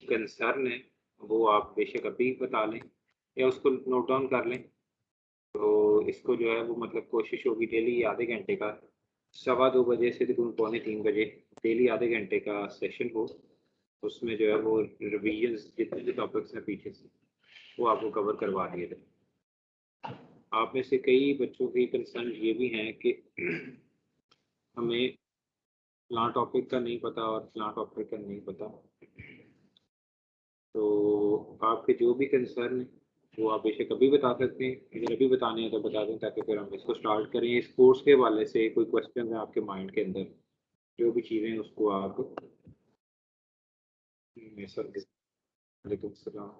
Concern है वो आप बेशक अभी बता लें या उसको नोट डाउन कर लें। तो इसको जो है वो मतलब कोशिश होगी डेली आधे घंटे का, सवा 2 बजे से तकरीबन पौने 3 बजे डेली आधे घंटे का सेशन हो। उसमें जो है वो रिवीजन्स जितने भी टॉपिक्स हैं पीछे से, वो आपको कवर करवा दिए जाएँ। आप में से कई बच्चों की कंसर्न ये भी हैं कि हमें फलाँ टॉपिक का नहीं पता और फलाँ टॉपिक का नहीं पता। तो आपके जो भी कंसर्न हैं, वो आप बेशक अभी बता सकते हैं। अगर अभी बताने हैं तो बता दें ताकि फिर हम इसको स्टार्ट करें। इस कोर्स के हवाले से कोई क्वेश्चन है आपके माइंड के अंदर, जो भी चीज़ें हैं उसको आप सर वालेकुम सलाम।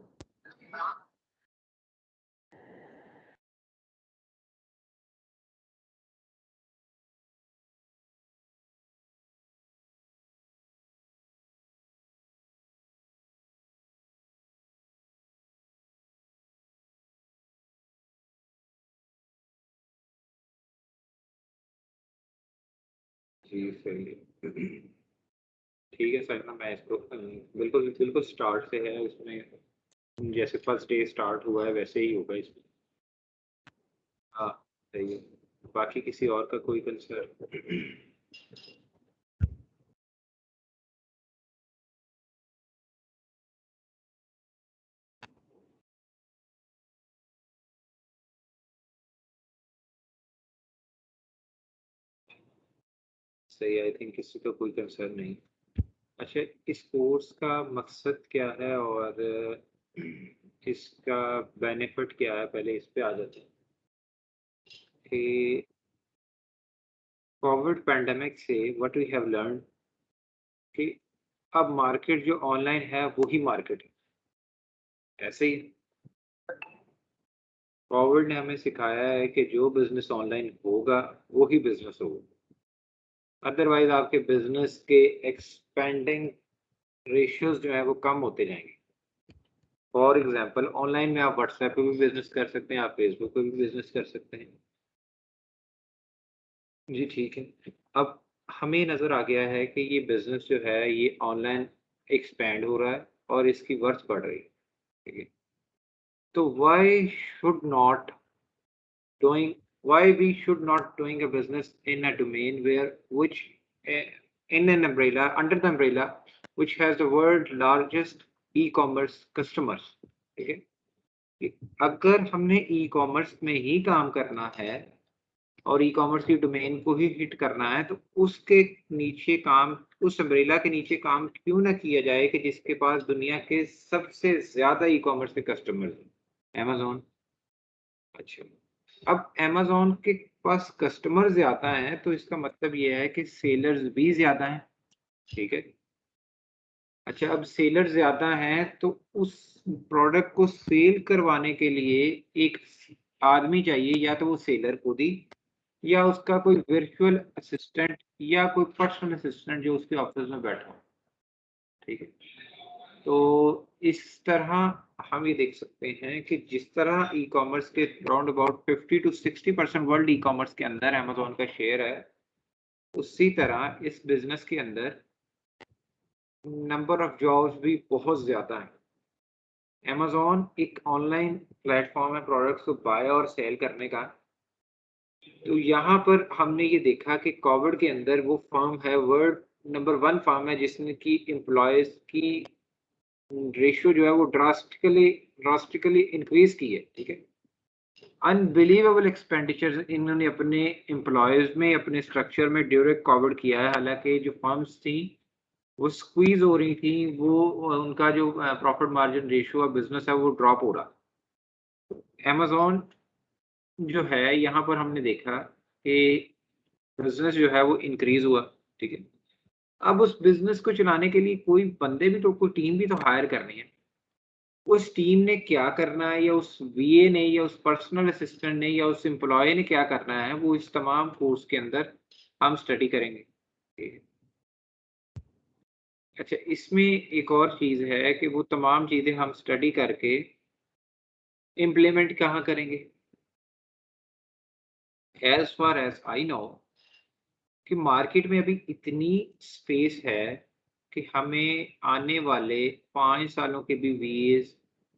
जी, सही है। ठीक है सर, ना मैं इसको बिल्कुल, बिल्कुल स्टार्ट से है इसमें, जैसे फर्स्ट डे स्टार्ट हुआ है वैसे ही होगा इसमें। हाँ, सही है। बाकी किसी और का कोई कंसर्न? सही है, आई थिंक किसी का कोई कंसर्न नहीं। अच्छा, इस कोर्स का मकसद क्या है और इसका बेनिफिट क्या है, पहले इस पे आ जाते हैं कि कोविड पैंडेमिक से व्हाट वी हैव लर्न कि अब मार्केट जो ऑनलाइन है वो ही मार्केट है। ऐसे ही कोविड ने हमें सिखाया है कि जो बिजनेस ऑनलाइन होगा वो ही बिजनेस होगा। अदरवाइज आपके बिजनेस के एक्सपेंडिंग रेशियोज जो है वो कम होते जाएंगे। फॉर एग्जांपल ऑनलाइन में आप व्हाट्सएप पे भी बिजनेस कर सकते हैं, आप फेसबुक पे भी बिजनेस कर सकते हैं। जी, ठीक है। अब हमें नज़र आ गया है कि ये बिज़नेस जो है ये ऑनलाइन एक्सपैंड हो रहा है और इसकी वर्थ बढ़ रही है, ठीक है? तो doing why we should not doing a business in a domain where which eh, in an umbrella under the umbrella which has the world largest e-commerce customers, ठीक है? कि अगर हमने ई-कॉमर्स में ही काम करना है और ई-कॉमर्स की डोमेन को ही हिट करना है, तो उसके नीचे काम उस अम्ब्रेला के नीचे काम क्यों ना किया जाए कि जिसके पास दुनिया के सबसे ज़्यादा ई-कॉमर्स के कस्टमर्स हैं, अमेज़न। अच्छा, अब अमेज़न के पास कस्टमर ज़्यादा हैं, तो इसका मतलब ये है कि सेलर्स भी ज़्यादा हैं, ठीक है? अच्छा, अब सेलर ज़्यादा हैं, तो उस प्रोडक्ट को सेल करवाने के लिए एक आदमी चाहिए, या तो वो सेलर खुद ही या उसका कोई वर्चुअल असिस्टेंट या कोई पर्सनल असिस्टेंट जो उसके ऑफिस में बैठा हो, ठीक है? तो इस तरह हम ये देख सकते हैं कि जिस तरह ई-कॉमर्स के round about 50 to 60% world e-commerce के अंदर अमेज़न का शेयर है, उसी तरह इस बिज़नेस के अंदर नंबर ऑफ जॉब्स भी बहुत ज़्यादा हैं। अमेज़न एक ऑनलाइन प्लेटफ़ॉर्म है प्रोडक्ट्स को बाय और सेल करने का। तो यहाँ पर हमने ये देखा कि कोविड के अंदर वो फर्म है, वर्ल्ड नंबर 1 फर्म है जिसने की एम्प्लॉइज़ की रेशियो जो है वो ड्रास्टिकली इंक्रीज़ की है, ठीक है? अनबिलीवेबल एक्सपेंडिचर्स इन्होंने अपने एम्प्लॉइज़ में, अपने स्ट्रक्चर में ड्यूरिंग कोविड किया है। हालाँकि जो फर्म्स थी, वो स्क्वीज़ हो रही थी, वो उनका जो profit margin ratio of business है वो ड्रॉप हो रहा। अमेज़न जो है यहाँ पर हमने देखा कि बिज़नेस जो है वो इंक्रीज़ हुआ, ठीक है? अब उस बिज़नेस को चलाने के लिए कोई बंदे भी तो कोई टीम भी तो हायर करनी है। उस टीम ने क्या करना है या उस वीए ने या उस पर्सनल असिस्टेंट ने या उस एम्प्लॉयी ने क्या करना है, वो इस तमाम कोर्स के अंदर हम स्टडी करेंगे। ठीक है। अच्छा, इसमें एक और चीज़ है कि वो तमाम चीज़ें हम स्टडी करके इम्प्लीमेंट कहाँ करेंगे? As far as I know कि मार्केट में अभी इतनी स्पेस है कि हमें आने वाले 5 सालों के भी वीएस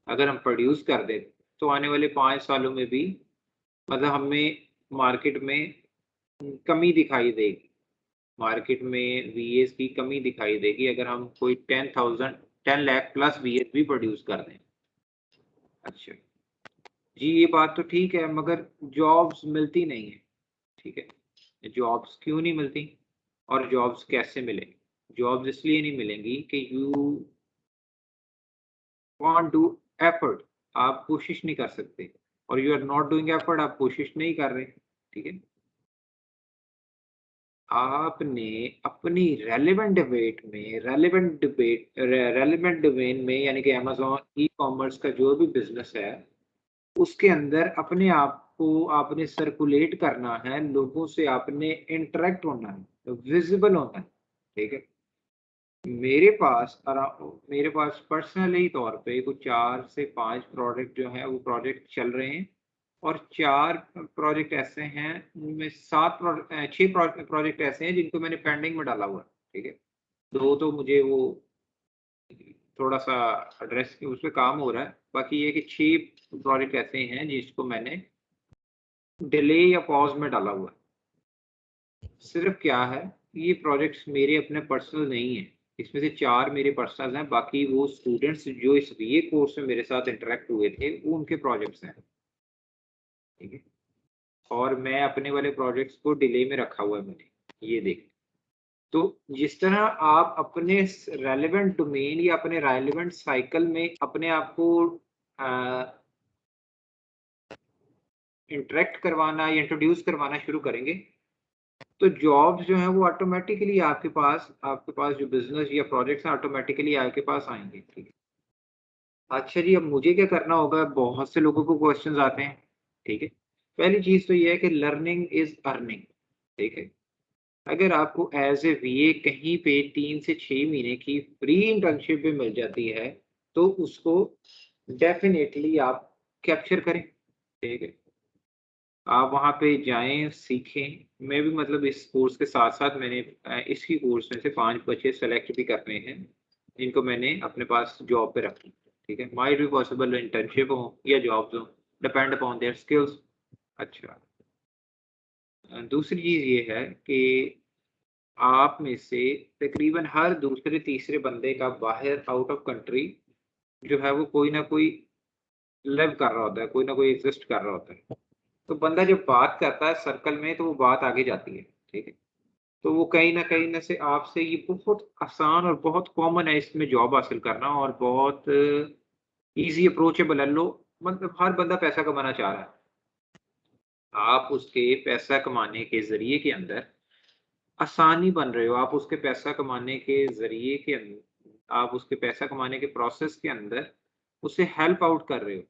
अगर हम प्रोड्यूस कर दें, तो आने वाले 5 सालों में भी मतलब हमें मार्केट में कमी दिखाई देगी। मार्केट में वीएस की कमी दिखाई देगी अगर हम कोई 10 लाख प्लस वीएस भी प्रोड्यूस कर दें। अच्छा जी, ये बात तो ठीक है, मगर जॉब्स मिलती नहीं है। ठीक है, जॉब्स क्यों नहीं मिलती और जॉब्स कैसे मिलेंगी? जॉब्स इसलिए नहीं मिलेंगी कि यू वांट डू एफर्ट, आप कोशिश नहीं कर सकते, और you are not doing effort, आप कोशिश नहीं कर रहे। ठीक है, आपने अपनी रेलेवेंट डोमेन में यानी कि अमेज़न ई-कॉमर्स का जो भी बिज़नेस है, उसके अंदर अपने आप को आपने सर्कुलेट करना है, लोगों से आपने इंटरैक्ट होना है, विज़िबल होना है। ठीक है? मेरे पास पर्सनली तौर पे कुछ 4 से 5 प्रोडक्ट जो हैं वो प्रोजेक्ट चल रहे हैं, और 4 प्रोजेक्ट ऐसे हैं उनमें 6 प्रोजेक्ट ऐसे हैं जिनको मैंने पेंडिंग में डाला हुआ है। ठीक है? 2 तो मुझे वो थोड़ा-सा एड्रेस उस पे काम हो रहा है, बाकी ये कि 6 प्रोजेक्ट ऐसे हैं जिसको मैंने डिले या पॉज़ में डाला हुआ है। सिर्फ़ क्या है, ये प्रोजेक्ट्स मेरे अपने पर्सनल नहीं हैं। इसमें से 4 मेरे पर्सनल हैं, बाकी वो स्टूडेंट्स जो इस बीए कोर्स में मेरे साथ इंटरैक्ट हुए थे, वो उनके प्रोजेक्ट्स हैं। ठीक है? और मैं अपने वाले प्रोजेक्ट्स को डिले में रखा हुआ है मैंने, ये देखें। तो जिस तरह आप अपने रेलेवेंट डोमेन या अपने रेलेवेंट साइकिल में अपने आप को इंटरैक्ट करवाना या इंट्रोड्यूस करवाना शुरू करेंगे, तो जॉब्स जो हैं वो ऑटोमेटिकली आपके पास जो बिज़नेस या प्रोजेक्ट्स हैं ऑटोमेटिकली आपके पास आएँगे। ठीक है। अच्छा जी, अब मुझे क्या करना होगा? बहुत से लोगों को क्वेश्चन्स आते हैं। ठीक है। पहली चीज़ तो ये है कि लर्निंग इज़ अर्निंग। ठीक है। अगर आपको एज़ ए वीए कहीं पे 3 से 6 महीने की फ्री इंटर्नशिप भी मिल जाती है, तो उसको डेफ़िनेटली आप कैप्चर करें। ठीक है। आप वहाँ पे जाएँ, सीखें। मैं भी मतलब इस कोर्स के साथ-साथ मैंने इसी कोर्स में से 5 बच्चे सेलेक्ट भी करने हैं, जिनको मैंने अपने पास जॉब पे रखा है। ठीक है? माइट बी पॉसिबल इंटर्नशिप हो या जॉब्स हो, डिपेंड अपॉन देयर स्किल्स। अच्छा, दूसरी चीज़ ये है कि आप में से तकरीबन हर दूसरे-तीसरे बंदे का बाहर आउट ऑफ कंट्री जो है वो कोई ना कोई लिव कर रहा होता है, कोई ना कोई एक्ज़िस्ट कर रहा होता है। तो बंदा जब बात करता है सर्कल में, तो वो बात आगे जाती है। ठीक है? तो वो कहीं न से आपसे ये बहुत आसान और बहुत कॉमन है इसमें जॉब हासिल करना, और बहुत ईज़ी अप्रोचेबल है। मतलब हर बंदा पैसा कमाना चाह रहा है। आप उसके पैसा कमाने के ज़रिए के अंदर आसानी बन रहे हो, आप उसके पैसा कमाने के ज़रिए के अन आप उसके पैसा कमाने के प्रोसेस के अंदर उसे हेल्प आउट कर रहे हो।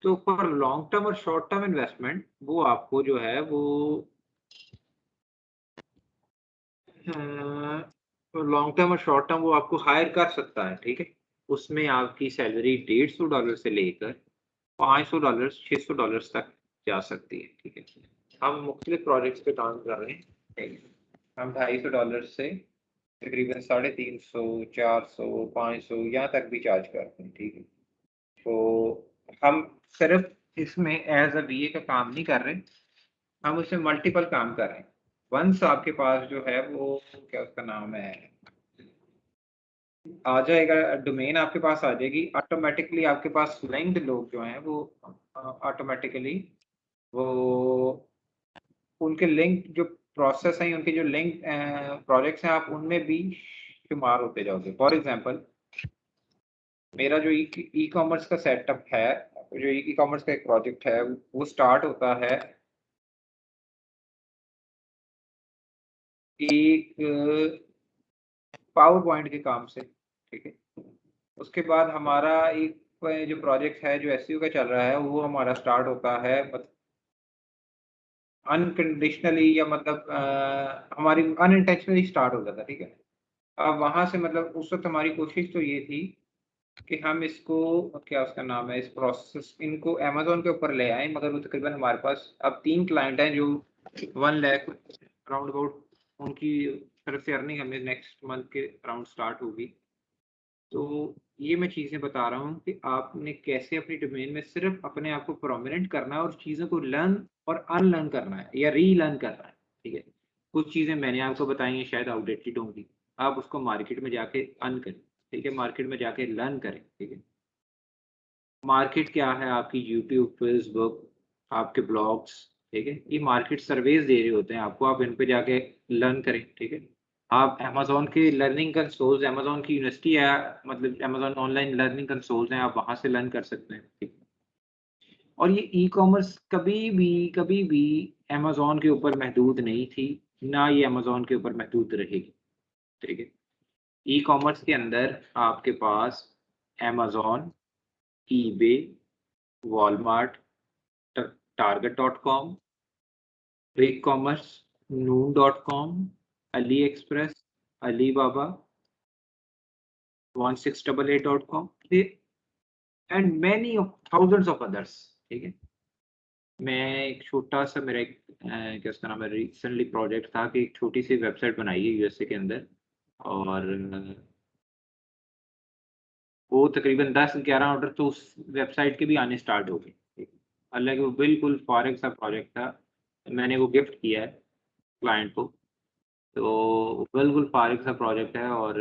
तो फॉर लॉन्ग टर्म और शॉर्ट टर्म इन्वेस्टमेंट वो आपको जो है वो लॉन्ग टर्म और शॉर्ट टर्म वो आपको हायर कर सकता है। ठीक है? उसमें आपकी सैलरी $150 से लेकर $500, $600 तक जा सकती है। ठीक है? हम मुख्तलिफ प्रोजेक्ट्स पे काम कर रहे हैं। ठीक है? हम $250 से तकरीबन 350, 400, 500 यहाँ तक भी चार्ज करते हैं। ठीक है? तो हम सिर्फ इसमें एज़ अ बीए का काम नहीं कर रहे, हम उसमें मल्टीपल काम कर रहे हैं। वन्स आपके पास जो है वो क्या उसका नाम है, आ जाएगा, डोमेन आपके पास आ जाएगी, ऑटोमैटिकली आपके पास लिंक्ड लोग जो हैं वो ऑटोमैटिकली वो उनके लिंक जो प्रोसेस हैं, उनके जो लिंक प्रोजेक्ट्स हैं, आप उनमें भी शुमार होते जाओगे। फॉर एग्ज़ाम्पल मेरा जो ई-कॉमर्स का सेटअप है, जो ई-कॉमर्स का एक प्रोजेक्ट है, वो स्टार्ट होता है एक पावर पॉइंट के काम से। ठीक है? उसके बाद हमारा एक जो प्रोजेक्ट है, जो एसईओ का चल रहा है, वो हमारा स्टार्ट होता है अनकंडीशनली, या मतलब हमारी अनइंटेंशनली स्टार्ट हो जाता है। ठीक है? अब वहाँ से मतलब उस वक़्त हमारी कोशिश तो ये थी कि हम इसको क्या उसका नाम है, इस प्रोसेस इनको अमेज़न के ऊपर ले आएँ, मगर वो तकरीबन हमारे पास अब 3 क्लाइंट हैं जो 1 लाख राउंड अबाउट उनकी तरफ से अर्निंग हमें नेक्स्ट मंथ के अराउंड स्टार्ट होगी। तो ये मैं चीज़ें बता रहा हूँ कि आपने कैसे अपनी डोमेन में सिर्फ अपने आप को प्रोमिनेंट करना है और चीज़ों को लर्न और अनलर्न करना है या रीलर्न करना है, ठीक है? कुछ चीज़ें मैंने आपको बताई हैं शायद आउटडेटेड होंगी, आप उसको मार्केट में जाके अर्न करें, ठीक है? मार्केट में जाके लर्न करें, ठीक है? मार्केट क्या है आपकी यूट्यूब, फेसबुक, आपके ब्लॉग्स, ठीक है? ये मार्केट सर्वेज़ दे रहे होते हैं आपको, आप इन पे जाके लर्न करें, ठीक है? आप अमेज़न के लर्निंग कंसोल्स, अमेज़न की यूनिवर्सिटी है, मतलब अमेज़न ऑनलाइन लर्निंग कंसोल्स हैं, आप वहाँ से लर्न कर सकते हैं, ठीक है? और ये ई-कॉमर्स कभी भी अमेज़न के ऊपर महदूद नहीं थी, ना ये अमेज़न के ऊपर महदूद रहेगी, ठीक है? ई-कॉमर्स के अंदर आपके पास अमेज़न, ईबे, वॉलमार्ट, ट टारगेट.com, बिग कॉमर्स, नून.com, अली एक्सप्रेस, अलीबाबा, 1688.com, ये and many of thousands of others, ठीक है? मैं एक छोटा-सा मेरा एक क्या उसका नाम है, रिसेंटली प्रोजेक्ट था कि एक छोटी-सी वेबसाइट बनाई है यूएसए के अंदर और वो तकरीबन 10-11 ऑर्डर तो उस वेबसाइट के भी आने स्टार्ट हो गए, ठीक है? हालाँकि वो बिल्कुल फ़ारिग सा प्रोजेक्ट था, मैंने वो गिफ्ट किया है क्लाइंट को। तो बिल्कुल फ़ारिग सा प्रोजेक्ट है और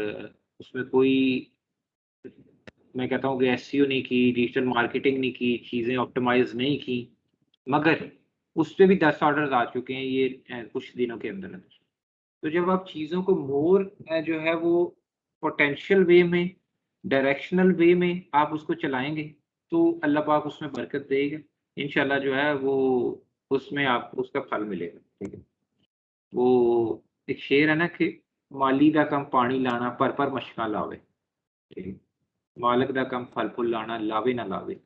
उसमें कोई मैं कहता हूँ कि एसईओ नहीं की, डिजिटल मार्केटिंग नहीं की, चीज़ें ऑप्टिमाइज़ नहीं की, मगर उसपे भी 10 ऑर्डर्स आ चुके हैं ये कुछ दिनों के अंदर-अंदर। तो जब आप चीज़ों को मोर जो है वो पोटेंशियल वे में, डायरेक्शनल वे में आप उसको चलाएँगे, तो अल्लाह पाक उसमें बरकत देगा। इंशाल्लाह जो है वो उसमें आपको उसका फल मिलेगा, ठीक है? वो एक शेर है ना कि माली दा कम पानी लाना पर मशकां लावे, ठीक है? मालिक दा कम फल फूल लाना लावे ना लावे।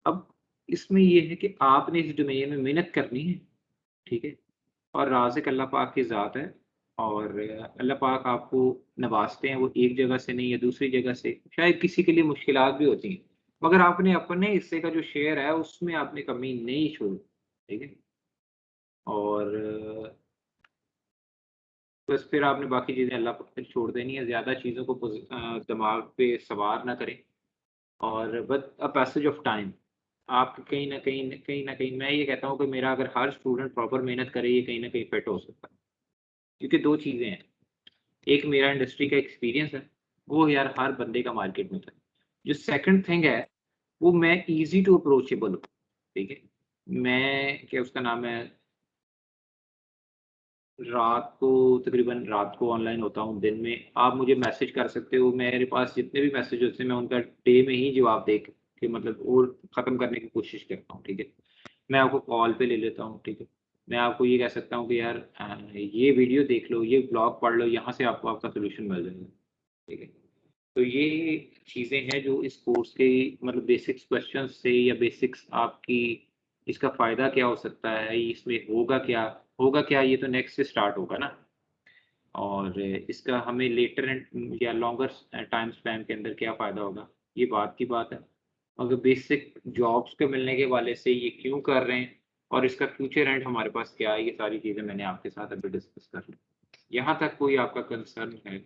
अब इसमें ये है कि आपने इस डोमेन में मेहनत करनी है, ठीक है? और राज़िक अल्लाह पाक की ज़ात है और अल्लाह पाक आपको नवाज़ते हैं, वो एक जगह से नहीं या दूसरी जगह से, शायद किसी के लिए मुश्किलात भी होती हैं, मगर आपने अपने हिस्से का जो शेयर है, उसमें आपने कमी नहीं छोड़ी, ठीक है? और बस फिर आपने बाकी चीज़ें अल्लाह पे छोड़ देनी है, ज़्यादा चीज़ों को दिमाग पे सवार ना करें और with a passage of time आप कहीं न कहीं मैं ये कहता हूँ कि मेरा अगर हर स्टूडेंट प्रॉपर मेहनत करे, ये कहीं न कहीं फिट हो सकता है। क्योंकि 2 चीज़ें हैं, एक मेरा इंडस्ट्री का एक्सपीरियंस है, वो यार हर बंदे का मार्केट में था। जो सेकंड थिंग है, वो मैं ईज़ी टू अप्रोचेबल हूँ, ठीक है? मैं क्या उसका नाम है तकरीबन रात को ऑनलाइन होता हूँ, दिन में आप मुझे मैसेज कर सकते हो, मेरे पास जितने भी मैसेज होते हैं मैं उनका डे में ही जवाब दे के मतलब और ख़त्म करने की कोशिश करता हूँ, ठीक है? मैं आपको कॉल पे ले लेता हूँ, ठीक है? मैं आपको ये कह सकता हूँ कि यार ये वीडियो देख लो, ये ब्लॉग पढ़ लो, यहाँ से आपको आपका सॉल्यूशन मिल जाएगा, ठीक है? तो ये चीज़ें हैं जो इस कोर्स के मतलब बेसिक्स क्वेश्चंस से या बेसिक्स आपकी इसका फ़ायदा क्या हो सकता है, इसमें होगा क्या ये तो नेक्स्ट से स्टार्ट होगा ना। और इसका हमें लेटर एंड या लॉन्गर टाइम स्पैन के अंदर क्या फ़ायदा होगा, ये बात की बात है। मगर बेसिक जॉब्स के मिलने के वाले से ये क्यों कर रहे हैं और इसका फ्यूचर एंड हमारे पास क्या है, ये सारी चीज़ें मैंने आपके साथ अभी डिस्कस कर ली। यहाँ तक कोई आपका कंसर्न है?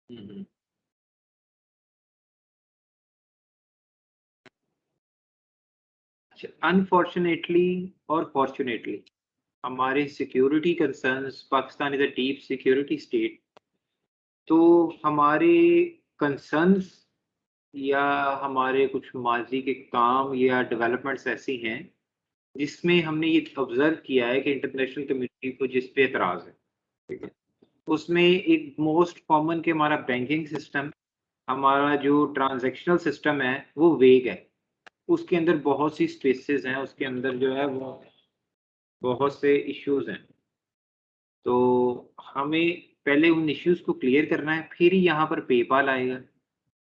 हुँ, हुँ। अच्छा, अनफॉर्च्यूनेटली और फॉर्च्यूनेटली हमारे security concerns Pakistan is a deep security state, तो हमारे कंसर्न्स या हमारे कुछ माज़ी के काम या डेवलपमेंट्स ऐसी हैं, जिसमें हमने ये ऑब्ज़र्व किया है कि इंटरनेशनल कम्युनिटी को जिस पे एतराज़ है, ठीक है? उसमें एक मोस्ट कॉमन कि हमारा बैंकिंग सिस्टम, हमारा जो ट्रांज़ैक्शनल सिस्टम है, वो वेग है। उसके अंदर बहुत सी स्पेसेस हैं, उसके अंदर जो है वो बहुत से इश्यूज़ हैं। तो हमें पहले उन इश्यूज़ को क्लियर करना है, फिर ही यहाँ पर पेपाल आएगा,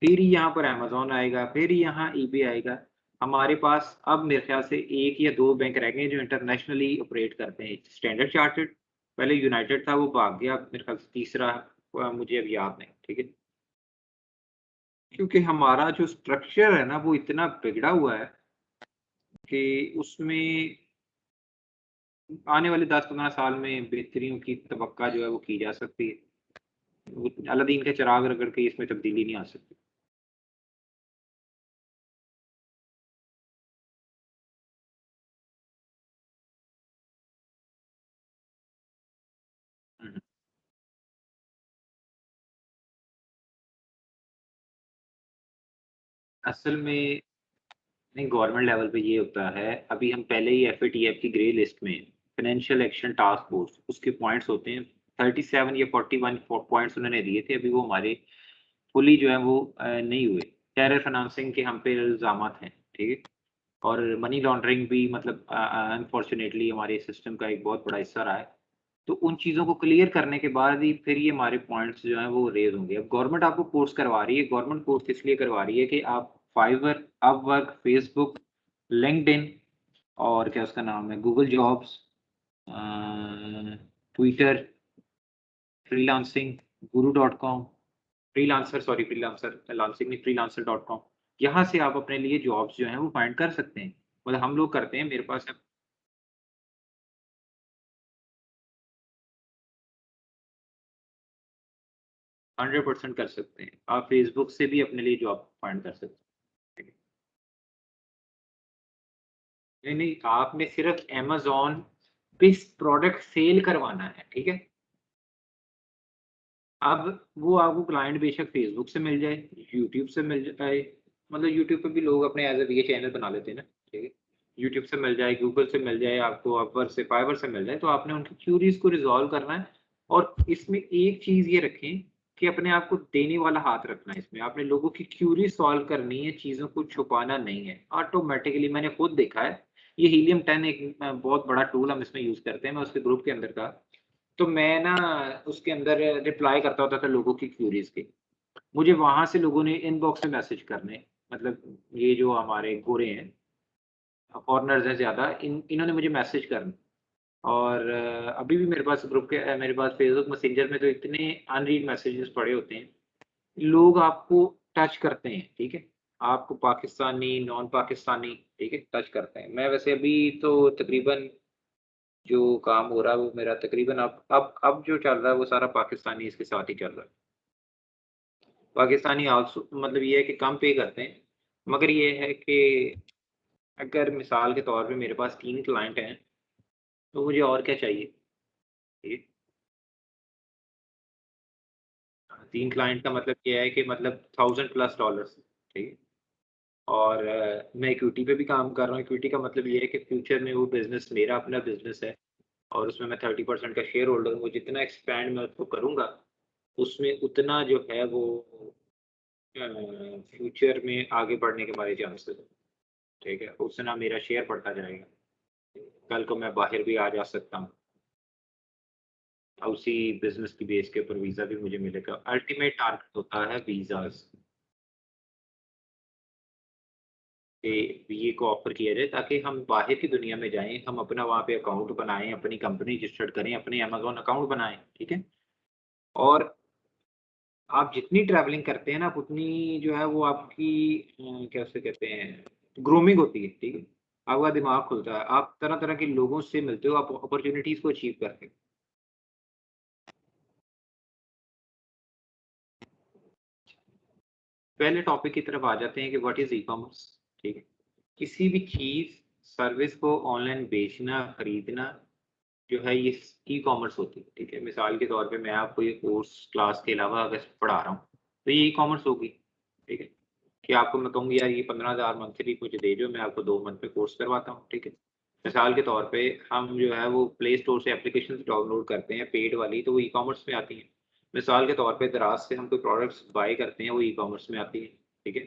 फिर ही यहाँ पर अमेज़न आएगा, फिर ही यहाँ ईबे आएगा। हमारे पास अब मेरे ख़्याल से 1 या 2 बैंक रह गए हैं जो इंटरनेशनली ऑपरेट करते हैं, स्टैंडर्ड चार्टर्ड, पहले यूनाइटेड था, वो भाग गया, मेरे ख्याल से तीसरा मुझे अब याद नहीं, ठीक है? क्योंकि हमारा जो स्ट्रक्चर है ना, वो इतना बिगड़ा हुआ है कि उसमें आने वाले 10-15 साल में बेहतरियों की तवक्का जो है वो की जा सकती है। वो अलादीन का चिराग रगड़ के इसमें तब्दीली नहीं आ सकती। हुँ, हुँ। असल में नहीं, गवर्नमेंट लेवल पे ये होता है, अभी हम पहले ही एफएटीएफ की ग्रे लिस्ट में, फाइनेंशियल एक्शन टास्क फोर्स, उसके पॉइंट्स होते हैं 37 या 41 पॉइंट्स उन्होंने दिए थे, अभी वो हमारे फुली जो है वो नहीं हुए। टेरर फाइनेंसिंग के हम पे इल्ज़ामात हैं, ठीक है? और मनी लॉन्ड्रिंग भी मतलब अनफॉर्चुनेटली हमारे सिस्टम का एक बहुत बड़ा हिस्सा रहा है। तो उन चीज़ों को क्लियर करने के बाद ही फिर ये हमारे पॉइंट्स जो हैं वो रेज़ होंगे। अब गवर्नमेंट आपको कोर्स करवा रही है, गवर्नमेंट कोर्स इसलिए करवा रही है कि आप फाइवर, अपवर्क, फेसबुक, लिंक्डइन और क्या उसका नाम है, गूगल जॉब्स, ट्विटर, फ्रीलांसिंग, गुरु dot com, freelancer sorry freelancer lancing नहीं, फ्रीलांसर डॉट कॉम, यहाँ से आप अपने लिए जॉब्स जो हैं वो फाइंड कर सकते हैं। मतलब हम लोग करते हैं, मेरे पास अब 100% कर सकते हैं। आप फेसबुक से भी अपने लिए जॉब फाइंड कर सकते हैं। नहीं, नहीं, आपने सिर्फ अमेज़न पे प्रोडक्ट सेल करवाना है, ठीक है? अब वो आपको क्लाइंट बेशक फेसबुक से मिल जाए, यूट्यूब से मिल जाए, मतलब यूट्यूब पे भी लोग अपने एज़ अ ये चैनल बना लेते हैं ना, ठीक है? यूट्यूब से मिल जाए, गूगल से मिल जाए, आपको अपवर्क से, फाइवर से मिल जाए, तो आपने उनकी क्यूरीज़ को रिज़ॉल्व करना है और इसमें एक चीज़ ये रखें कि अपने आप को देने वाला हाथ रखना है इसमें। आपने लोगों की क्यूरी सॉल्व करनी है, चीज़ों को छुपाना नहीं है। ऑटोमैटिकली मैंने खुद देखा है, ये हीलियम 10 एक बहुत बड़ा टूल हम इसमें यूज़ करते हैं, मैं उसके ग्रुप के अंदर था। तो मैं ना उसके अंदर रिप्लाई करता होता था लोगों की क्यूरीज़ के। मुझे वहाँ से लोगों ने इनबॉक्स में मैसेज करने, मतलब ये जो हमारे गोरे हैं, फॉरेनर्स हैं ज़्यादा, इन्होंने मुझे मैसेज करने और अभी भी मेरे पास ग्रुप के मेरे पास फेसबुक मैसेंजर में तो इतने अनरीड मैसेजेस पड़े होते हैं। लोग आपको टच करते हैं, ठीक है? आपको पाकिस्तानी, नॉन पाकिस्तानी, ठीक है? टच करते हैं। मैं वैसे अभी तो तकरीबन जो काम हो रहा है वो मेरा तकरीबन अब जो चल रहा है वो सारा पाकिस्तानी इसके साथ ही चल रहा है। पाकिस्तानी आल्सो मतलब ये है कि कम पे करते हैं, मगर ये है कि अगर मिसाल के तौर पे मेरे पास 3 क्लाइंट हैं, तो मुझे और क्या चाहिए? ठीक है? 3 क्लाइंट का मतलब ये है कि मतलब 1000 प्लस डॉलर्स, ठीक है? और मैं इक्विटी पे भी काम कर रहा हूँ। इक्विटी का मतलब ये है कि फ्यूचर में वो बिज़नेस मेरा अपना बिज़नेस है और उसमें मैं 30% का शेयर होल्डर हूँ। जितना एक्सपैंड मैं उसको करूँगा, उसमें उतना जो है वो फ्यूचर में आगे बढ़ने के हमारे चांसेस हैं, ठीक है? उतना मेरा शेयर बढ़ता जाएगा। कल को मैं बाहर भी आ जा सकता हूँ। उसी बिज़नेस की बेस के ऊपर वीज़ा भी मुझे मिलेगा। अल्टीमेट टारगेट होता है वीज़ाज़ के बीए को ऑफ़र किया जाए ताकि हम बाहर की दुनिया में जाएँ, हम अपना वहाँ पे अकाउंट बनाएँ, अपनी कंपनी रजिस्टर्ड करें, अपने अमेज़न अकाउंट बनाएँ, ठीक है? और आप जितनी ट्रैवलिंग करते हैं ना, आप उतनी जो है वो आपकी क्या उसे कहते हैं, ग्रूमिंग होती है, ठीक है? आपका दिमाग खुलता है, आप तरह-तरह के लोगों से मिलते हो, आप अपॉर्च्युनिटीज़ को अचीव करते हो। पहले टॉपिक की तरफ आ जाते हैं कि व्हाट इज़ ई-कॉमर्स, ठीक है? किसी भी चीज़, सर्विस को ऑनलाइन बेचना, खरीदना जो है ये ई-कॉमर्स होती है, ठीक है? मिसाल के तौर पे मैं आपको ये कोर्स क्लास के अलावा अगर पढ़ा रहा हूँ, तो ये ई-कॉमर्स होगी, ठीक है? कि आपको मैं कहूँगी यार ये 15,000 मंथली मुझे दे दो, मैं आपको 2 मंथ में कोर्स करवाता हूँ, ठीक है? मिसाल के तौर पे हम जो है वो प्ले स्टोर से एप्लीकेशंस डाउनलोड करते हैं पेड वाली, तो वो ई-कॉमर्स में आती हैं। मिसाल के तौर पे दराज़ से हम कोई प्रोडक्ट्स बाय करते हैं, वो ई-कॉमर्स में आती हैं, ठीक है?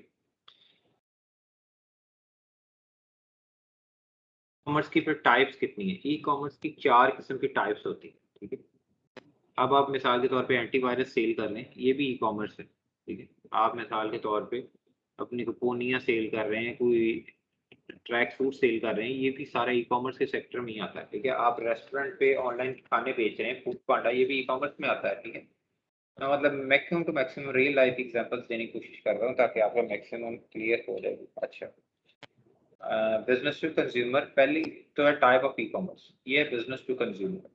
कॉमर्स की फिर टाइप्स कितनी है? ई-कॉमर्स की 4 किस्म की टाइप्स होती हैं, ठीक है? अब आप मिसाल के तौर पे एंटीवायरस सेल कर रहे हैं, ये भी ई-कॉमर्स है, ठीक है? आप मिसाल के तौर पे अपनी कोई पूर्णिया सेल कर रहे हैं, कोई ट्रैक सूट सेल कर रहे हैं, ये भी सारा ई कॉमर्स के सेक्टर में ही आता है। ठीक है, आप रेस्टोरेंट पे ऑनलाइन खाने बेच रहे हैं, फूड पांडा, ये भी ई कॉमर्स में आता है। ठीक है, मतलब maximum to maximum real life examples देने की कोशिश कर रहा हूँ ताकि आपका मैक्सिमम क्लियर हो जाए। अच्छा, बिजनेस टू कंज्यूमर पहली तो है टाइप ऑफ ई कॉमर्स, ये है बिजनेस टू कंज्यूमर।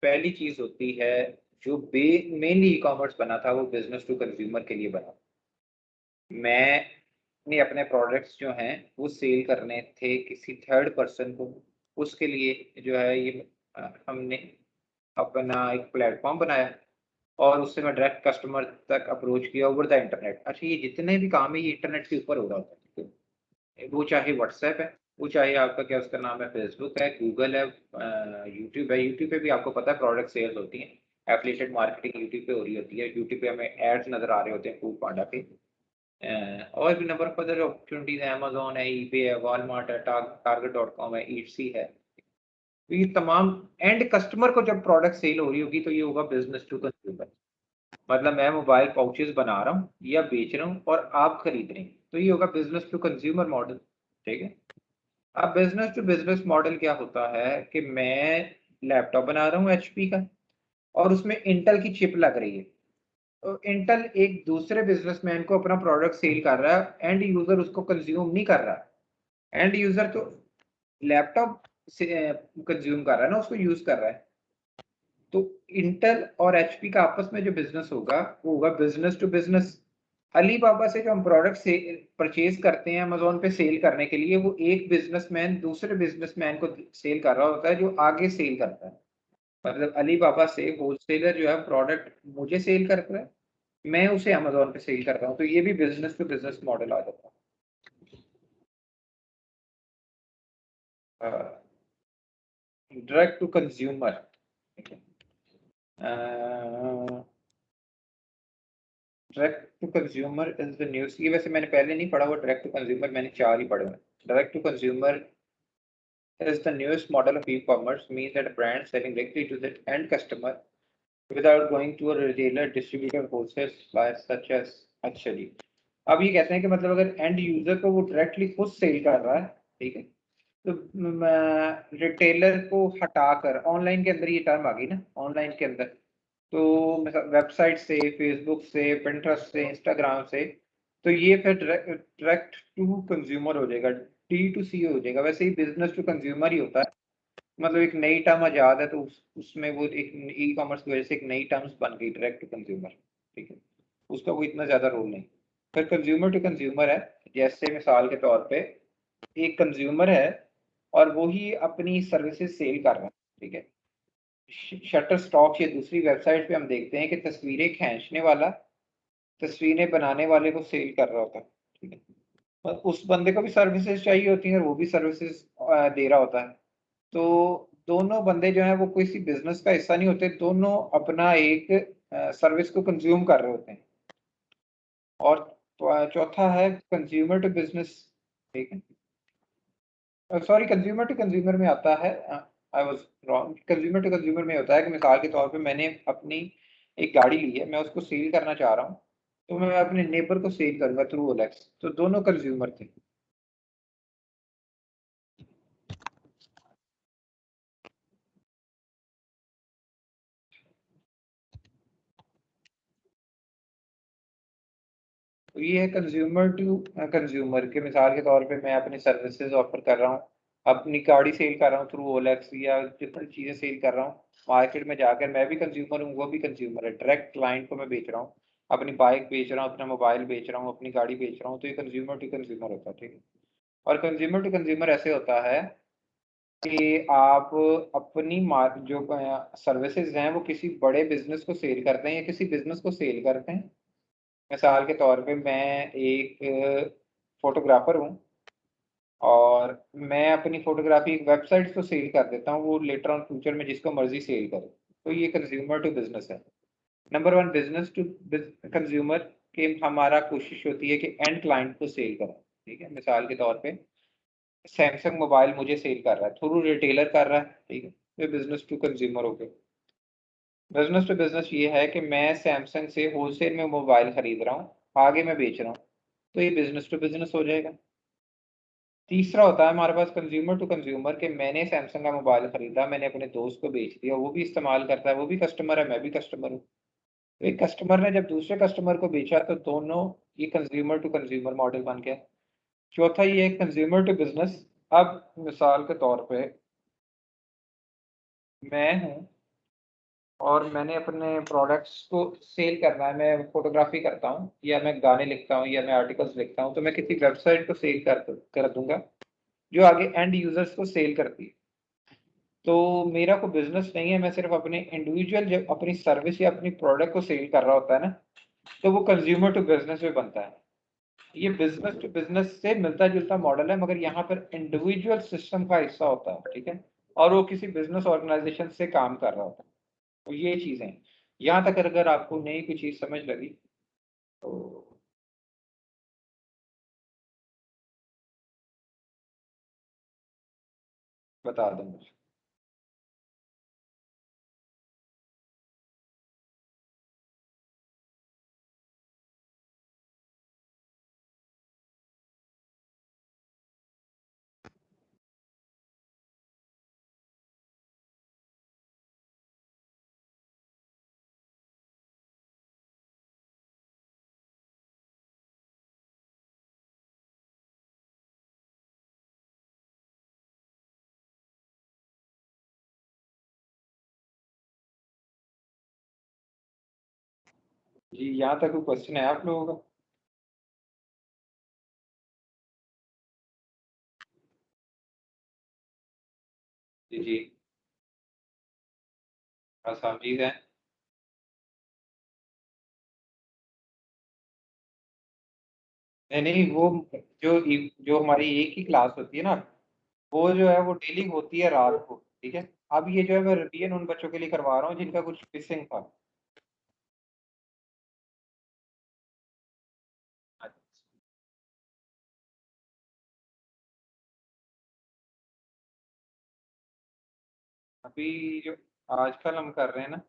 पहली चीज होती है जो मेनली ई कॉमर्स बना था वो बिजनेस टू कंज्यूमर के लिए बना। मैंने अपने प्रोडक्ट्स जो हैं वो सेल करने थे किसी थर्ड पर्सन को, उसके लिए जो है ये हमने अपना एक प्लेटफॉर्म बनाया और उससे मैं डायरेक्ट कस्टमर तक अप्रोच किया ओवर द इंटरनेट। अच्छा, ये जितने भी काम है ये इंटरनेट के ऊपर हो रहा होता है। ठीक है? वो चाहे व्हाट्सएप है, वो चाहे आपका क्या उसका नाम है फेसबुक है, गूगल है, यूट्यूब है। यूट्यूब पे भी आपको पता है प्रोडक्ट सेल्स होती हैं, एफिलिएटेड मार्केटिंग यूट्यूब पे हो रही होती है। यूट्यूब पे हमें एड्स नजर आ रहे होते हैं फूड पांडा के। और भी नंबर ऑफ अदर अपॉर्चुनिटीज है, अमेज़न है, ईबे है, वॉलमार्ट है, टारगेट.com है, ईटसी है। तो ये तमाम एंड कस्टमर को जब प्रोडक्ट सेल हो रही होगी तो ये होगा बिजनेस टू कंज्यूमर। मतलब मैं मोबाइल पाउचेस बना रहा हूँ या बेच रहा हूँ और आप खरीद रहे हैं, तो ये होगा बिजनेस टू कंज्यूमर मॉडल। ठीक है, अब बिजनेस टू बिजनेस मॉडल क्या होता है कि मैं लैपटॉप बना रहा हूँ एचपी का और उसमें इंटेल की चिप लग रही है। तो इंटेल एक दूसरे बिजनेसमैन को अपना प्रोडक्ट सेल कर रहा है, एंड यूजर उसको कंज्यूम नहीं कर रहा। एंड यूजर तो लैपटॉप से कंज्यूम कर रहा है ना, उसको यूज कर रहा है। तो इंटेल और एचपी का आपस में जो बिजनेस होगा वो होगा बिजनेस टू बिजनेस। अलीबाबा से जो हम प्रोडक्ट से परचेज करते हैं अमेजोन पे सेल करने के लिए, वो एक बिजनेसमैन दूसरे बिजनेसमैन को सेल कर रहा होता है जो आगे सेल करता है। मतलब अलीबाबा से होलसेलर जो है प्रोडक्ट मुझे सेल कर रहा है, मैं उसे अमेज़न पे सेल कर रहा हूँ, तो ये भी बिज़नेस टू बिज़नेस मॉडल आ जाता है। डायरेक्ट टू कंज्यूमर, ठीक है। Direct to consumer is the news, ये वैसे मैंने पहले नहीं पढ़ा हुआ डायरेक्ट टू कंज्यूमर, मैंने 4 ही पढ़े हुए हैं। Direct to consumer is the newest model of e-commerce, means that a brand selling directly to the end customer without going to a retailer, distributor, wholesale supplier such as। अच्छा जी, अब ये कहते हैं कि मतलब अगर एंड यूजर को वो डायरेक्टली खुद सेल कर रहा है, ठीक है, तो रिटेलर को हटाकर ऑनलाइन के अंदर ये टर्म आ गई ना, ऑनलाइन के अंदर तो वेबसाइट से, फेसबुक से, पिंटरेस्ट से, इंस्टाग्राम से, तो ये फिर डायरेक्ट टू कंज्यूमर हो जाएगा, डी टू सी हो जाएगा। वैसे ही बिजनेस टू कंज्यूमर ही होता है। मतलब एक नई टर्म आजाद है तो उसमें वो एक ई कॉमर्स की वजह से एक नई टर्म्स बन गई डायरेक्ट टू कंज्यूमर। ठीक है, उसका वो इतना ज्यादा रोल नहीं। फिर कंज्यूमर टू कंज्यूमर है, जैसे मिसाल के तौर पे एक कंज्यूमर है और वो ही अपनी सर्विसेज सेल कर रहा है। ठीक है, शटर स्टॉक या दूसरी वेबसाइट पे हम देखते हैं कि तस्वीरें खींचने वाला तस्वीरें बनाने वाले को सेल कर रहा होता है। ठीक है, और उस बंदे को भी सर्विसेज चाहिए होती हैं और वो भी सर्विसेज दे रहा होता है। तो दोनों बंदे जो हैं वो किसी बिजनेस का हिस्सा नहीं होते, दोनों अपना एक सर्विस को कंज्यूम कर रहे होते हैं। और चौथा है कंज्यूमर टू बिजनेस। ठीक है, सॉरी, कंज्यूमर टू कंज्यूमर में आता है, I was wrong. Consumer to consumer में होता है कि मिसाल के तौर पे मैंने अपनी एक गाड़ी ली है, मैं उसको सेल करना चाह रहा हूँ, तो मैं अपने नेबर को सेल करूंगा थ्रू ओलेक्स, तो दोनों कंज्यूमर थे। तो ये है कंज्यूमर टू कंज्यूमर के, मिसाल के तौर पे मैं अपनी सर्विसेज ऑफर कर रहा हूँ, अपनी गाड़ी सेल कर रहा हूँ थ्रू ओलेक्स या डिफरेंट चीज़ें सेल कर रहा हूँ। मार्केट में जाकर मैं भी कंज्यूमर हूँ, वो भी कंज्यूमर है, डायरेक्ट क्लाइंट को मैं बेच रहा हूँ, अपनी बाइक बेच रहा हूँ, अपना मोबाइल बेच रहा हूँ, अपनी गाड़ी बेच रहा हूँ, तो ये कंज्यूमर टू कंज्यूमर होता है। ठीक है, और कंज्यूमर टू कंज्यूमर ऐसे होता है कि आप अपनी जो सर्विसेज हैं वो किसी बड़े बिजनेस को सेल करते हैं या किसी बिजनेस को सेल करते हैं। मिसाल के तौर पे मैं एक फोटोग्राफर हूँ और मैं अपनी फोटोग्राफी एक वेबसाइट को सेल कर देता हूँ, वो लेटर ऑन फ्यूचर में जिसको मर्जी सेल करे, तो ये कंज्यूमर टू बिजनेस है। Number one, business to consumer के हमारा कोशिश होती है कि एंड क्लाइंट को सेल करें। ठीक है, मिसाल के तौर पे सैमसंग मोबाइल मुझे सेल कर रहा है, थ्रू रिटेलर कर रहा है। ठीक है, तो बिजनेस टू कंज्यूमर हो गया। बिजनेस टू बिजनेस ये है कि मैं सैमसंग से होलसेल में मोबाइल खरीद रहा हूँ, आगे मैं बेच रहा हूँ, तो ये बिजनेस टू बिजनेस हो जाएगा। तीसरा होता है हमारे पास कंज्यूमर टू कंज्यूमर, के मैंने सैमसंग का मोबाइल खरीदा, मैंने अपने दोस्त को बेच दिया, वो भी इस्तेमाल करता है, वो भी कस्टमर है, मैं भी कस्टमर हूँ। तो एक कस्टमर ने जब दूसरे कस्टमर को बेचा तो दोनों, ये कंज्यूमर टू कंज्यूमर मॉडल बन गया। चौथा ये है कंज्यूमर टू बिजनेस। अब मिसाल के तौर पे मैं हूँ और मैंने अपने प्रोडक्ट्स को सेल करना है, मैं फोटोग्राफी करता हूँ या मैं गाने लिखता हूँ या मैं आर्टिकल्स लिखता हूँ, तो मैं किसी वेबसाइट को सेल कर दूंगा जो आगे एंड यूजर्स को सेल करती है। तो मेरा कोई बिजनेस नहीं है, मैं सिर्फ अपने इंडिविजुअल जब अपनी सर्विस या अपनी प्रोडक्ट को सेल कर रहा होता है ना, तो वो कंज्यूमर टू बिजनेस में बनता है। ये बिजनेस टू बिजनेस से मिलता जुलता मॉडल है, मगर यहाँ पर इंडिविजुअल सिस्टम का हिस्सा होता है, ठीक है, और वो किसी बिजनेस ऑर्गेनाइजेशन से काम कर रहा होता है। तो ये चीजें हैं। यहाँ तक अगर आपको नई कोई चीज समझ लगी तो बता दो मुझे। जी, यहाँ तक कोई क्वेश्चन है आप लोगों का? जी जी, आसान चीज है। नहीं नहीं, वो जो हमारी एक ही क्लास होती है ना, वो जो है वो डेली होती है रात को, ठीक है। अब ये जो है मैं रिवीजन उन बच्चों के लिए करवा रहा हूँ जिनका कुछ मिसिंग था। अभी जो आजकल हम कर रहे हैं ना,